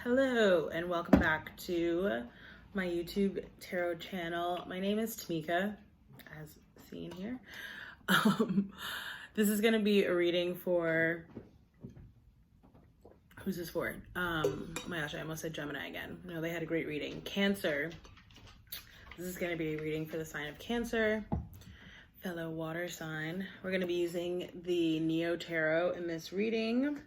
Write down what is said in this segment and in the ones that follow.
Hello and welcome back to my YouTube tarot channel. My name is Tamika, as seen here. This is going to be a reading for, who's this for? Oh my gosh, I almost said Gemini again. No, they had a great reading. Cancer. This is going to be a reading for the sign of Cancer, fellow water sign. We're going to be using the Neo Tarot in this reading.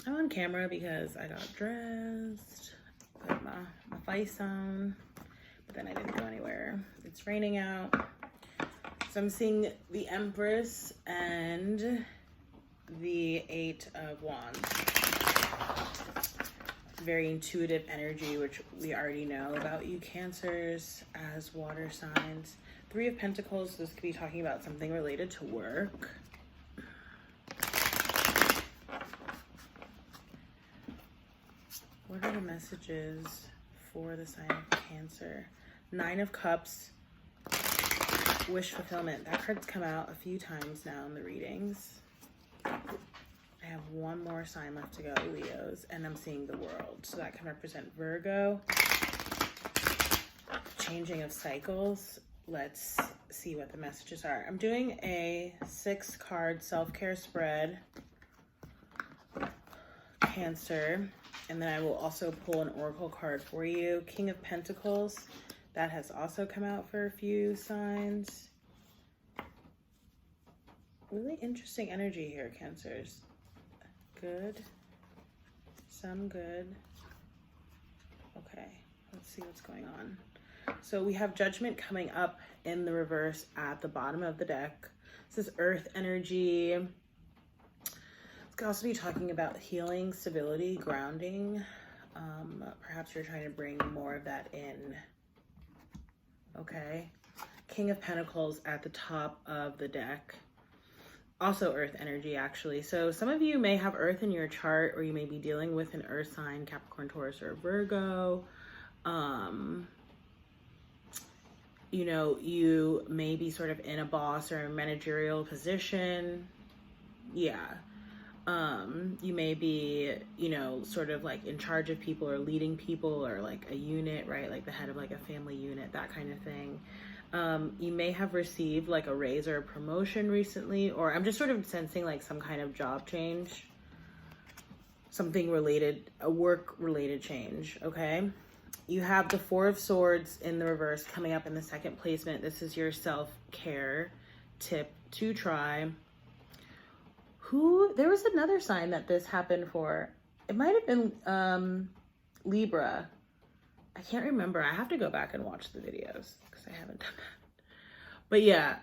I'm on camera because I got dressed, put my face on, but then I didn't go anywhere. It's raining out. So I'm seeing the Empress and the Eight of Wands. Very intuitive energy, which we already know about you Cancers as water signs. Three of Pentacles, this could be talking about something related to work. What are the messages for the sign of Cancer? Nine of Cups, wish fulfillment. That card's come out a few times now in the readings. I have one more sign left to go, Leos, and I'm seeing the World. So that can represent Virgo. Changing of cycles. Let's see what the messages are. I'm doing a 6-card self-care spread, Cancer. And then I will also pull an oracle card for you. King of Pentacles. That has also come out for a few signs. Really interesting energy here, Cancers. Good. Some good. Okay, let's see what's going on. So we have Judgment coming up in the reverse at the bottom of the deck. This is Earth energy. Could also be talking about healing, stability, grounding. Perhaps you're trying to bring more of that in. Okay. King of Pentacles at the top of the deck. Also Earth energy, actually. So some of you may have Earth in your chart, or you may be dealing with an Earth sign, Capricorn, Taurus, or Virgo. You know, you may be sort of in a boss or a managerial position. Yeah. You may be, you know, sort of like in charge of people or leading people or like a unit, right? Like the head of like a family unit, that kind of thing. You may have received like a raise or a promotion recently, or I'm just sort of sensing like some kind of job change, something related, a work related change. Okay. You have the Four of Swords in the reverse coming up in the second placement. This is your self-care tip to try. There was another sign that this happened for. It might have been Libra. I can't remember. I have to go back and watch the videos because I haven't done that. But yeah,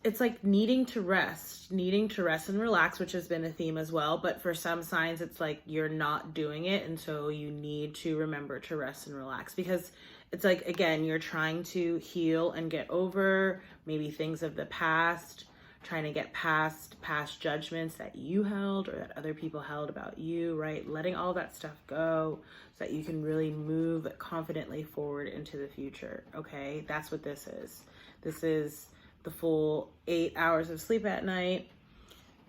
it's like needing to rest and relax, which has been a theme as well. But for some signs, it's like you're not doing it. And so you need to remember to rest and relax, because it's like, again, you're trying to heal and get over maybe things of the past, trying to get past judgments that you held or that other people held about you, right? Letting all that stuff go so that you can really move confidently forward into the future, okay? That's what this is. This is the full 8 hours of sleep at night.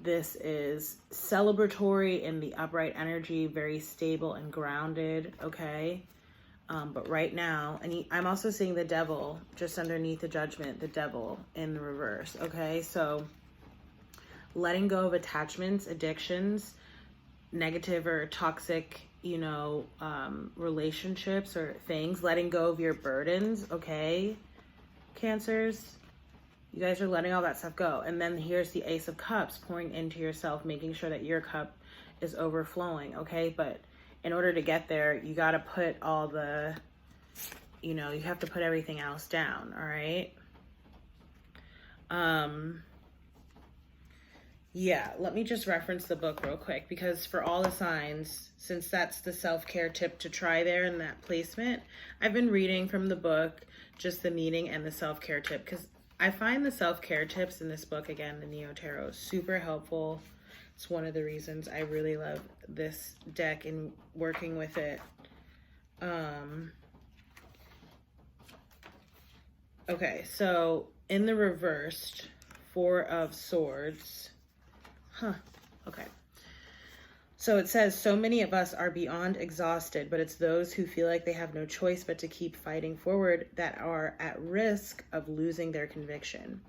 This is celebratory in the upright energy, very stable and grounded, okay? But right now, and I'm also seeing the Devil just underneath the Judgment, the Devil in the reverse, okay? So letting go of attachments, addictions, negative or toxic, you know, relationships or things, letting go of your burdens, okay? Cancers, you guys are letting all that stuff go. And then here's the Ace of Cups, pouring into yourself, making sure that your cup is overflowing, okay? But in order to get there, you got to put all the, you know, you have to put everything else down, all right? Yeah, let me just reference the book real quick, because for all the signs, since that's the self-care tip to try there in that placement, I've been reading from the book, just the meaning and the self-care tip, because I find the self-care tips in this book, again, the Neo Tarot, super helpful. It's one of the reasons I really love this deck and working with it. Okay, so in the reversed, Four of Swords. Okay. So it says, so many of us are beyond exhausted, but it's those who feel like they have no choice but to keep fighting forward that are at risk of losing their conviction,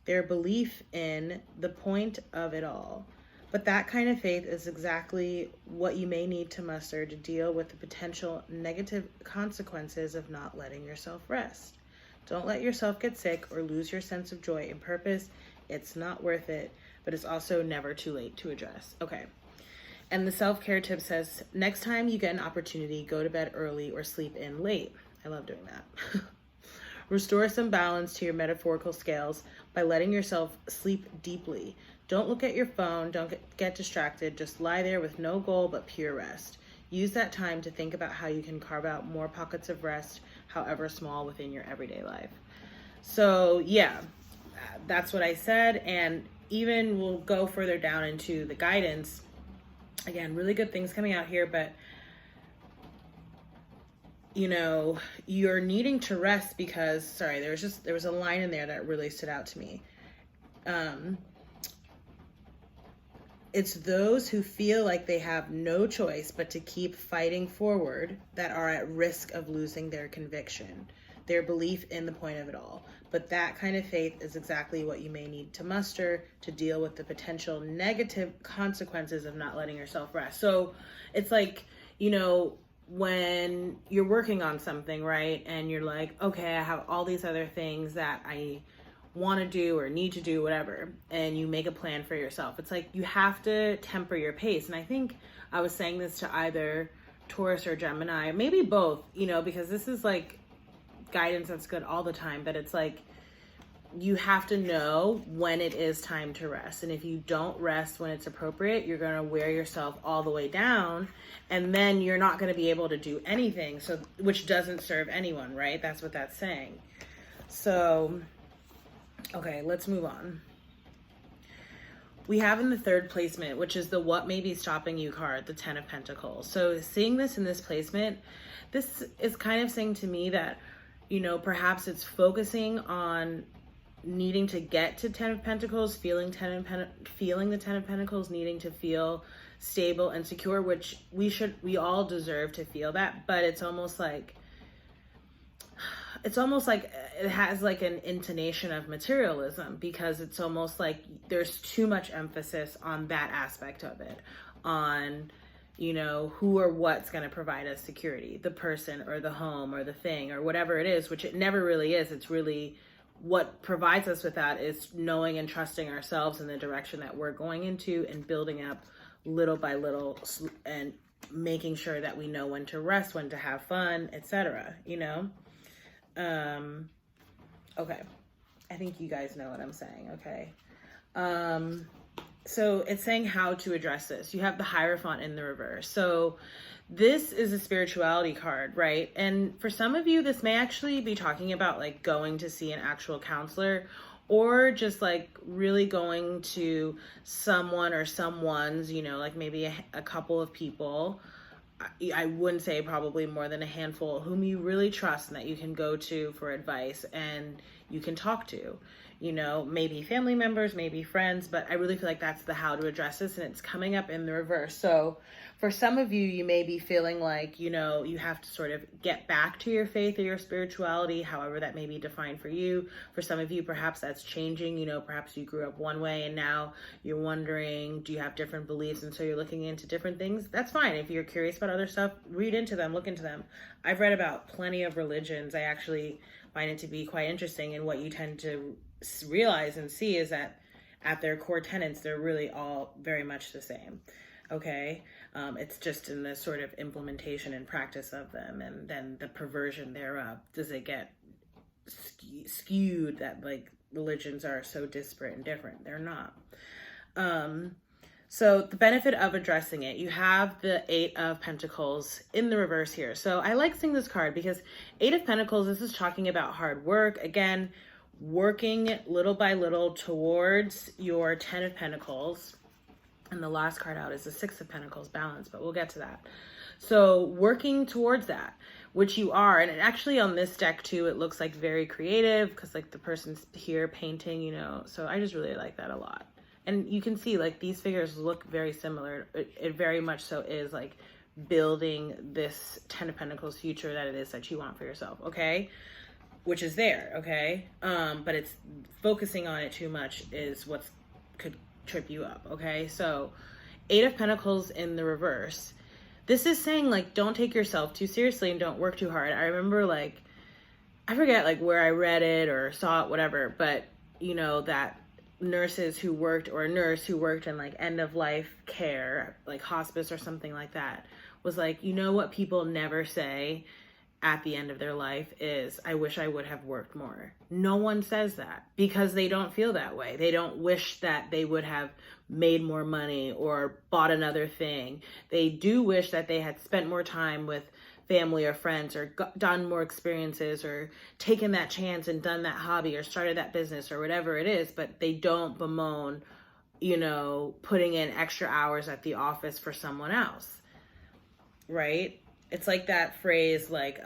their belief in the point of it all. But that kind of faith is exactly what you may need to muster to deal with the potential negative consequences of not letting yourself rest. Don't let yourself get sick or lose your sense of joy and purpose. It's not worth it, but it's also never too late to address. Okay. And the self-care tip says, next time you get an opportunity, go to bed early or sleep in late. I love doing that. Restore some balance to your metaphorical scales by letting yourself sleep deeply. Don't look at your phone. Don't get distracted. Just lie there with no goal but pure rest. Use that time to think about how you can carve out more pockets of rest, however small, within your everyday life. So yeah, that's what I said. And even we'll go further down into the guidance. Again, really good things coming out here, but you know, you're needing to rest because, sorry, there was a line in there that really stood out to me. It's those who feel like they have no choice but to keep fighting forward that are at risk of losing their conviction, their belief in the point of it all. But that kind of faith is exactly what you may need to muster to deal with the potential negative consequences of not letting yourself rest. So it's like, you know, when you're working on something, right? And you're like, okay, I have all these other things that I want to do or need to do, whatever, and you make a plan for yourself. It's like you have to temper your pace. And I think I was saying this to either Taurus or Gemini, maybe both, you know, because this is like guidance that's good all the time, but it's like you have to know when it is time to rest. And if you don't rest when it's appropriate, you're going to wear yourself all the way down, and then you're not going to be able to do anything, so which doesn't serve anyone, right? That's what that's saying. So okay, let's move on. We have in the third placement, which is the what may be stopping you card, the 10 of Pentacles. So seeing this in this placement, this is kind of saying to me that, you know, perhaps it's focusing on needing to get to 10 of Pentacles, feeling the 10 of Pentacles, needing to feel stable and secure, which we all deserve to feel that, but it's almost like it has like an intonation of materialism, because it's almost like there's too much emphasis on that aspect of it, on, you know, who or what's going to provide us security, the person or the home or the thing or whatever it is, which it never really is. It's really what provides us with that is knowing and trusting ourselves in the direction that we're going into and building up little by little and making sure that we know when to rest, when to have fun, etc., you know? Okay. I think you guys know what I'm saying. Okay. So it's saying how to address this. You have the Hierophant in the reverse. So this is a spirituality card, right? And for some of you, this may actually be talking about like going to see an actual counselor, or just like really going to someone or someone's, you know, like maybe a couple of people. I wouldn't say probably more than a handful, whom you really trust and that you can go to for advice and you can talk to, you know, maybe family members, maybe friends, but I really feel like that's the how to address this, and it's coming up in the reverse. So for some of you, you may be feeling like, you know, you have to sort of get back to your faith or your spirituality, however that may be defined for you. For some of you, perhaps that's changing, you know, perhaps you grew up one way and now you're wondering, do you have different beliefs? And so you're looking into different things. That's fine. If you're curious about other stuff, read into them, look into them. I've read about plenty of religions. I actually find it to be quite interesting, and what you tend to realize and see is that at their core tenets, they're really all very much the same. Okay. It's just in the sort of implementation and practice of them, and then the perversion thereof. Does it get skewed that like religions are so disparate and different? They're not. So the benefit of addressing it, you have the 8 of Pentacles in the reverse here. So I like seeing this card because 8 of Pentacles, this is talking about hard work. Again, working little by little towards your 10 of Pentacles. And the last card out is the 6 of Pentacles, balance, but we'll get to that. So working towards that, which you are. And actually on this deck too, it looks like very creative because like the person's here painting, you know, so I just really like that a lot. And you can see like these figures look very similar. It very much so is like building this 10 of Pentacles future that it is that you want for yourself, okay? Which is there, okay? But it's focusing on it too much is what's could trip you up, okay? So 8 of Pentacles in the reverse. This is saying like, don't take yourself too seriously and don't work too hard. I remember like, I forget like where I read it or saw it, whatever, but you know, that nurses who worked, or a nurse who worked in like end of life care, like hospice or something like that, was like, you know what people never say at the end of their life is, I wish I would have worked more. No one says that because they don't feel that way. They don't wish that they would have made more money or bought another thing. They do wish that they had spent more time with family or friends, or done more experiences, or taken that chance and done that hobby or started that business or whatever it is, but they don't bemoan, you know, putting in extra hours at the office for someone else, right? It's like that phrase, like,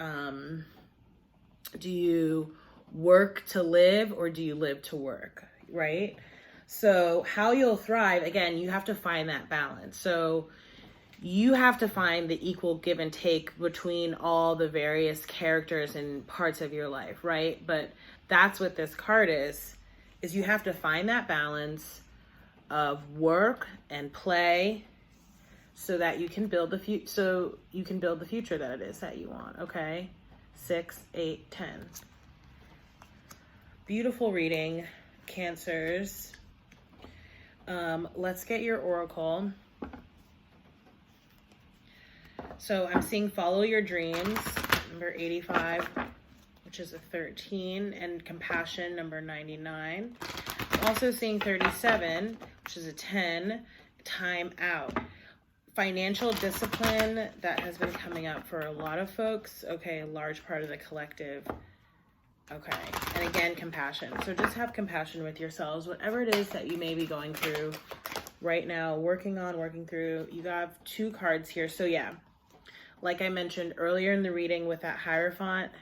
do you work to live or do you live to work, right? So how you'll thrive, again, you have to find that balance. So you have to find the equal give and take between all the various characters and parts of your life, right? But that's what this card is you have to find that balance of work and play so that you can build the future that it is that you want, okay? 6, 8, 10. Beautiful reading, Cancers. Let's get your oracle. So I'm seeing follow your dreams, number 85, which is a 13, and compassion, number 99. I'm also seeing 37, which is a 10, time out. Financial discipline, that has been coming up for a lot of folks. Okay, a large part of the collective. Okay, and again, compassion. So just have compassion with yourselves, whatever it is that you may be going through right now, working through. You have 2 cards here. So yeah, like I mentioned earlier in the reading with that Hierophant,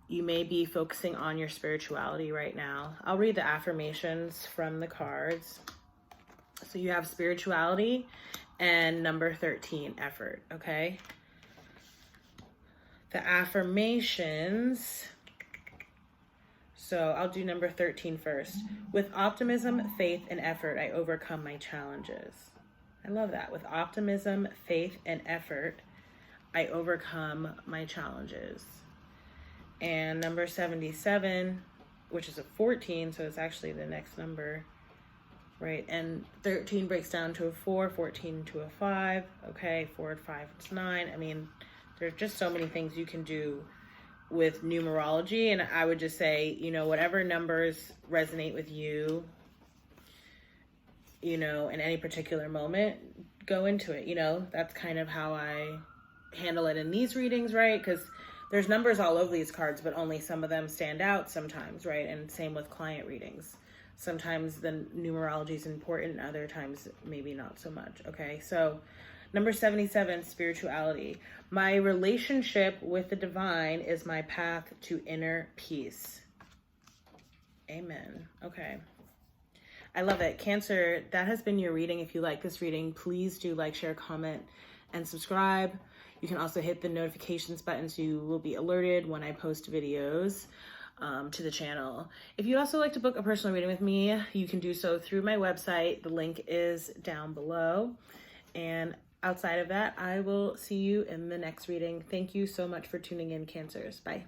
you may be focusing on your spirituality right now. I'll read the affirmations from the cards. So you have spirituality and number 13, effort, okay? The affirmations. So I'll do number 13 first. With optimism, faith, and effort, I overcome my challenges. I love that. With optimism, faith, and effort, I overcome my challenges. And number 77, which is a 14, so it's actually the next number, right? And 13 breaks down to a 4, 14 to a 5. Okay, 4 and 5, it's 9. I mean, there's just so many things you can do with numerology. And I would just say, you know, whatever numbers resonate with you, you know, in any particular moment, go into it. You know, that's kind of how I handle it in these readings, right? Because there's numbers all over these cards, but only some of them stand out sometimes, right? And same with client readings. Sometimes the numerology is important, other times maybe not so much, okay? So number 77, spirituality. My relationship with the divine is my path to inner peace. Amen. Okay. I love it. Cancer, that has been your reading. If you like this reading, please do like, share, comment, and subscribe. You can also hit the notifications button so you will be alerted when I post videos to the channel. If you'd also like to book a personal reading with me, you can do so through my website. The link is down below. And outside of that, I will see you in the next reading. Thank you so much for tuning in, Cancers. Bye.